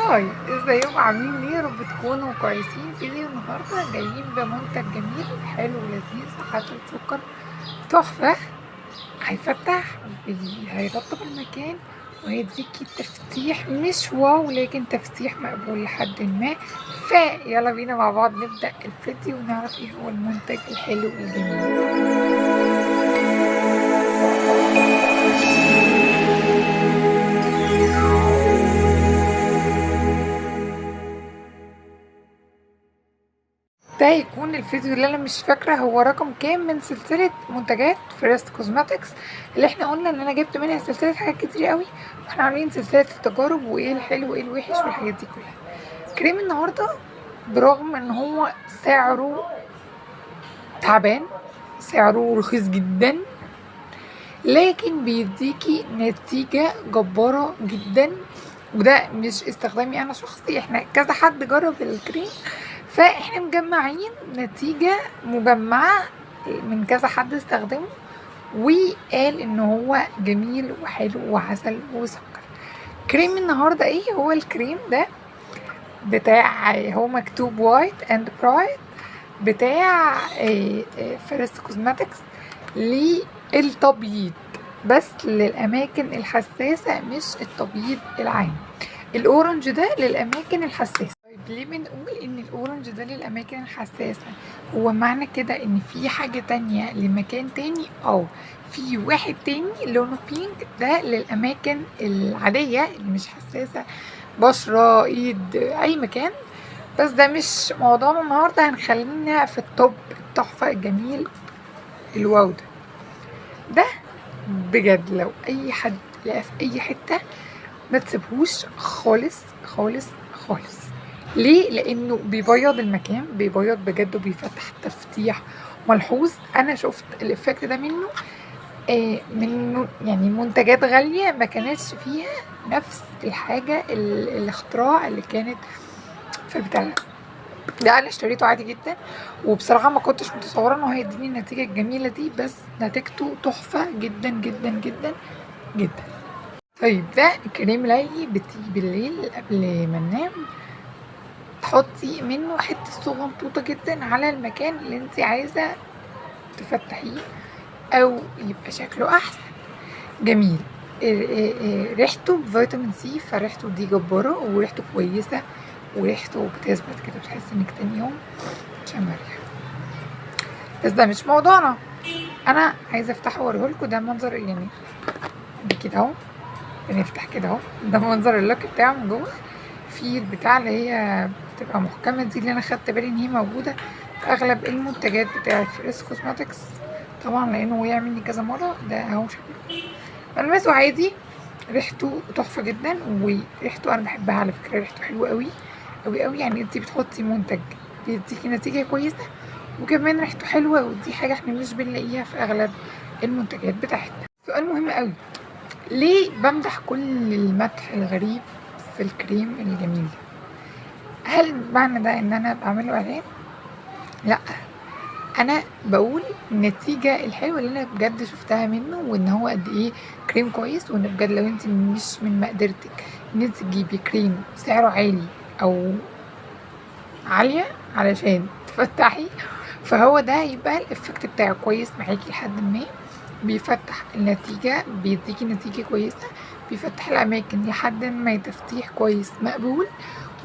هاي، ازيكم عاملين ايه؟ يا رب تكونوا كويسين. فيديو النهارده جايين بمنتج جميل حلو ولذيذ، عسل سكر تحفه. هيفتح هيرطب المكان وهيديكي تفتيح مش واو، لكن تفتيح مقبول لحد ما. فيلا بينا مع بعض نبدأ الفيديو ونعرف ايه هو المنتج الحلو الجميل. ده هيكون الفيديو اللي انا مش فاكره هو رقم كام من سلسله منتجات فريست كوزماتكس، اللي احنا قلنا ان انا جبت منها سلسله حاجات كتير قوي، واحنا عاملين سلسله التجارب وايه الحلو وايه الوحش والحاجات دي كلها. كريم النهارده برغم ان هو سعره تعبان، سعره رخيص جدا، لكن بيديكي نتيجه جباره جدا. وده مش استخدامي انا شخصي، احنا كذا حد جرب الكريم، فاحنا مجمعين نتيجة مجمعة من كذا حد استخدمه وقال ان هو جميل وحلو وعسل وسكر. كريم النهاردة ايه هو الكريم ده؟ بتاع هو مكتوب وايت اند برايت، بتاع فيرست كوزماتكس للتبييض، بس للاماكن الحساسة مش التبييض العام. الاورنج ده للاماكن الحساسه. طيب ليه بنقول ان الاورنج ده للاماكن الحساسه؟ هو معنى كده ان في حاجه تانية لمكان تاني، او في واحد تاني لونه بينك ده للاماكن العاديه اللي مش حساسه، بشره، ايد، اي مكان. بس ده مش موضوعنا النهارده، هنخلينا في الطب التحفه الجميل الواو ده بجد لو اي حد لقى في اي حته ما تسيبهوش خالص خالص خالص. ليه؟ لانه بيبيض المكان، بيبيض بجد وبيفتح تفتيح ملحوظ. انا شفت الافكت ده منه من يعني منتجات غالية ما كانتش فيها نفس الحاجة الاختراع اللي كانت في البتاع ده. انا اشتريته عادي جدا، وبصراحة ما كنتش متصورة انه هيديني النتيجة الجميلة دي، بس نتيجته تحفة جدا جدا جدا جدا. طيب ده كريم ليلي بتيجي بالليل قبل ما ننام، تحطي منه حته صغنطوطه جدا على المكان اللي انت عايزه تفتحيه او يبقى شكله احسن. جميل. ريحته فيتامين سي، فريحته دي جباره وريحته كويسه، وريحته بتثبت كده، بتحس انك تاني يوم شامه ريحه. بس ده مش موضوعنا، انا عايزه افتحه واوريهولكوا. ده منظر يعني كده اهو، بنفتح كده اهو، ده منظر اللوك بتاعه من جوه. في البتاع اللي هي بتبقى محكمة دي، اللي انا خدت بالي ان هي موجودة في اغلب المنتجات بتاعة فريس كوزماتكس طبعا، لانه وقع مني كذا مرة. ده اهو شكله ملمسه عادي، ريحته تحفة جدا، وريحته انا بحبها على فكرة، ريحته حلوة قوي قوي قوي. يعني انتي بتحطي منتج بيديكي نتيجة كويسة، وكمان ريحته حلوة، ودي حاجة احنا مش بنلاقيها في اغلب المنتجات بتاعتنا. سؤال مهم قوي، ليه بمدح كل المدح الغريب في الكريم الجميل ده؟ هل معنى ده ان انا بعمله اعلان؟ لا، انا بقول النتيجة الحلوة اللي انا بجد شفتها منه، وان هو قد ايه كريم كويس، وان بجد لو انت مش من مقدرتك ان انت تجيبي كريم سعره عالي او عالية علشان تفتحي، فهو ده يبقى الافكت بتاعه كويس معاكي لحد ما بيفتح النتيجة، بيديكي نتيجة كويسة، بيفتح الأماكن لحد ما تفتيح كويس مقبول،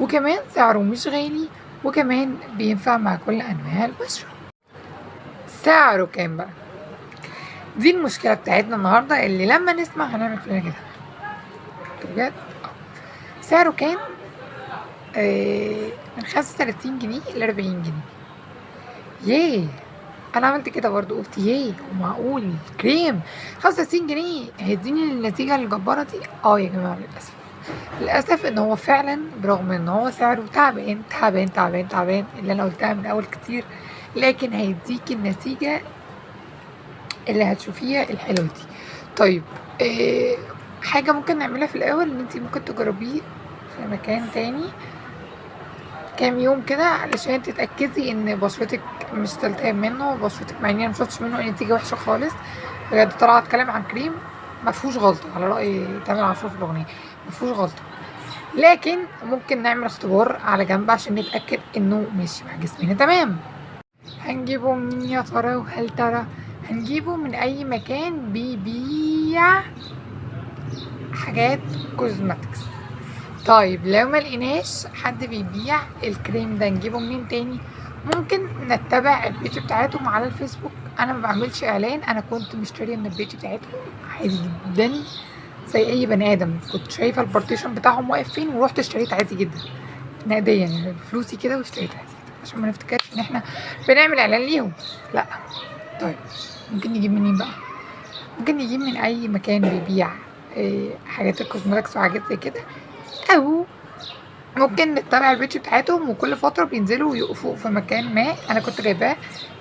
وكمان سعره مش غالي، وكمان بينفع مع كل أنواع البشرة. سعره كام بقى؟ دي المشكلة بتاعتنا النهاردة، اللي لما نسمع هنعمل فينا كده بجد. سعره كام؟ من 35 جنيه ل 40 جنيه. ياه، انا عملت كده برضو، قلت ياه ومعقول كريم 65 جنيه هيديني النتيجه الجباره دي؟ يا جماعه للاسف، للاسف ان هو فعلا برغم ان هو سعره تعبان تعبان تعبان تعبان اللي انا قلتها من اول كتير، لكن هيديكي النتيجه اللي هتشوفيها الحلوه دي. طيب حاجه ممكن نعملها في الاول، ان انت ممكن تجربيه في مكان تاني كام يوم كده علشان تتأكدي ان بشرتك مش تلتهب منه، بشرتك مع اني مشفتش منه اي نتيجة وحشة خالص بجد. طلعت اتكلم عن كريم مفهوش غلطة، على رأي تامر عاشور في الأغنية، مفهوش غلطة. لكن ممكن نعمل اختبار على جنب عشان نتأكد انه ماشي مع جسمنا تمام. هنجيبه منين يا ترى؟ وهل ترى هنجيبه من اي مكان بيبيع حاجات كوزماتكس. طيب لو ما لقيناش حد بيبيع الكريم ده نجيبه منين تاني؟ ممكن نتبع البيج بتاعتهم على الفيسبوك. انا ما بعملش اعلان، انا كنت مشتريه من البيج بتاعتهم عادي جدا زي اي بني ادم، كنت شايفه البارتيشن بتاعهم واقف فين ورحت اشتريت عادي جدا نقديا يعني بفلوسي كده، واشتريت عادي جدا عشان ما نفتكرش ان احنا بنعمل اعلان ليهم، لا. طيب ممكن نجيب منين بقى؟ ممكن نجيب من اي مكان بيبيع حاجات الكوزماتكس وحاجات زي كده، او ممكن نتبع البيتش بتاعتهم وكل فترة بينزلوا يقفوا في مكان ما. انا كنت جايباه،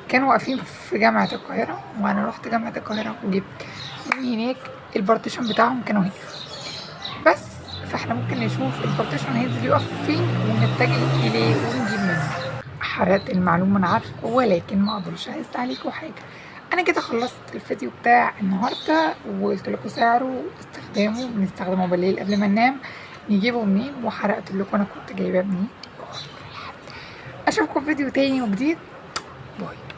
كانوا واقفين في جامعة القاهرة وانا رحت جامعة القاهرة وجبت من هناك البارتيشن بتاعهم كانوا هنا بس. فاحنا ممكن نشوف البارتيشن هينزل يقف فين ونتجه اليه ونجيب منه. حرقت المعلومة انا عارفة، ولكن ما اقدرش اهز عليكم حاجة. انا كده خلصت الفيديو بتاع النهاردة وقلت لكم سعره، استخدامه بنستخدمه بالليل قبل ما ننام، نجيبه منين، وحرقت لكم انا كنت جايباه منين. اشوفكم في فيديو تاني وجديد. باي.